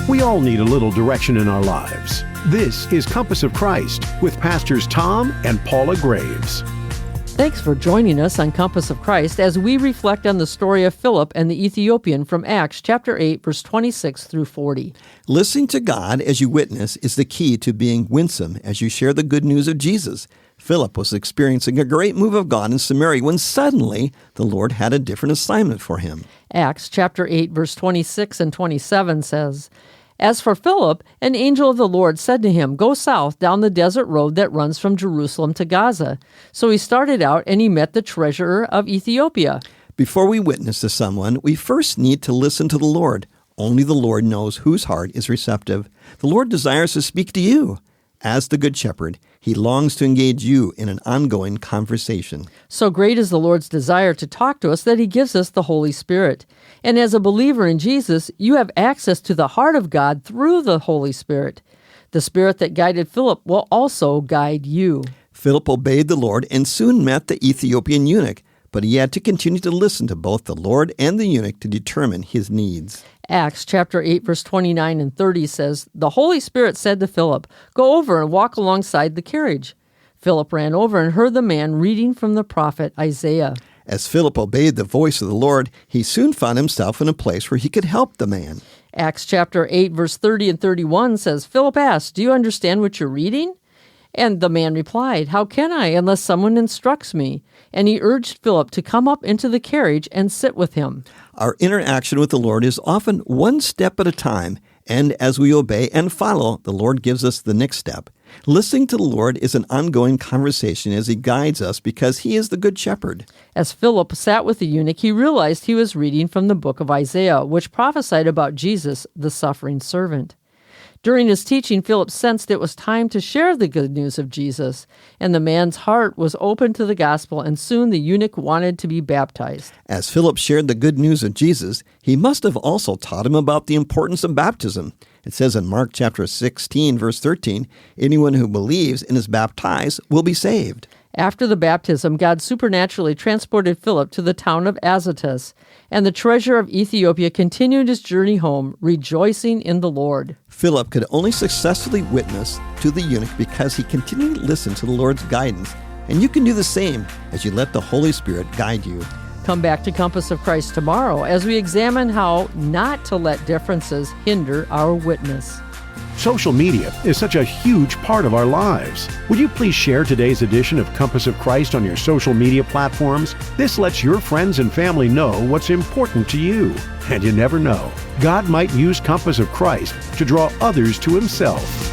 We all need a little direction in our lives. This is Compass of Christ with Pastors Tom and Paula Graves. Thanks for joining us on Compass of Christ as we reflect on the story of Philip and the Ethiopian from Acts chapter 8, verse 26 through 40. Listening to God as you witness is the key to being winsome as you share the good news of Jesus. Philip was experiencing a great move of God in Samaria when suddenly the Lord had a different assignment for him. Acts chapter 8, verse 26 and 27 says, "As for Philip, an angel of the Lord said to him, 'Go south down the desert road that runs from Jerusalem to Gaza.' So he started out and he met the treasurer of Ethiopia." Before we witness to someone, we first need to listen to the Lord. Only the Lord knows whose heart is receptive. The Lord desires to speak to you. As the Good Shepherd, He longs to engage you in an ongoing conversation. So great is the Lord's desire to talk to us that He gives us the Holy Spirit. And as a believer in Jesus, you have access to the heart of God through the Holy Spirit. The Spirit that guided Philip will also guide you. Philip obeyed the Lord and soon met the Ethiopian eunuch, but he had to continue to listen to both the Lord and the eunuch to determine his needs. Acts chapter 8, verse 29 and 30 says, "The Holy Spirit said to Philip, 'Go over and walk alongside the carriage.' Philip ran over and heard the man reading from the prophet Isaiah." As Philip obeyed the voice of the Lord, he soon found himself in a place where he could help the man. Acts chapter 8, verse 30 and 31 says, Philip asked, "Do you understand what you're reading?" And the man replied, "How can I unless someone instructs me?" And he urged Philip to come up into the carriage and sit with him. Our interaction with the Lord is often one step at a time, and as we obey and follow, the Lord gives us the next step. Listening to the Lord is an ongoing conversation as He guides us because He is the Good Shepherd. As Philip sat with the eunuch, he realized he was reading from the book of Isaiah, which prophesied about Jesus, the suffering servant. During his teaching, Philip sensed it was time to share the good news of Jesus, and the man's heart was open to the gospel, and soon the eunuch wanted to be baptized. As Philip shared the good news of Jesus, he must have also taught him about the importance of baptism. It says in Mark chapter 16, verse 13, "Anyone who believes and is baptized will be saved." After the baptism, God supernaturally transported Philip to the town of Azotus, and the treasurer of Ethiopia continued his journey home, rejoicing in the Lord. Philip could only successfully witness to the eunuch because he continued to listen to the Lord's guidance, and you can do the same as you let the Holy Spirit guide you. Come back to Compass of Christ tomorrow as we examine how not to let differences hinder our witness. Social media is such a huge part of our lives. Would you please share today's edition of Compass of Christ on your social media platforms? This lets your friends and family know what's important to you. And you never know, God might use Compass of Christ to draw others to Himself.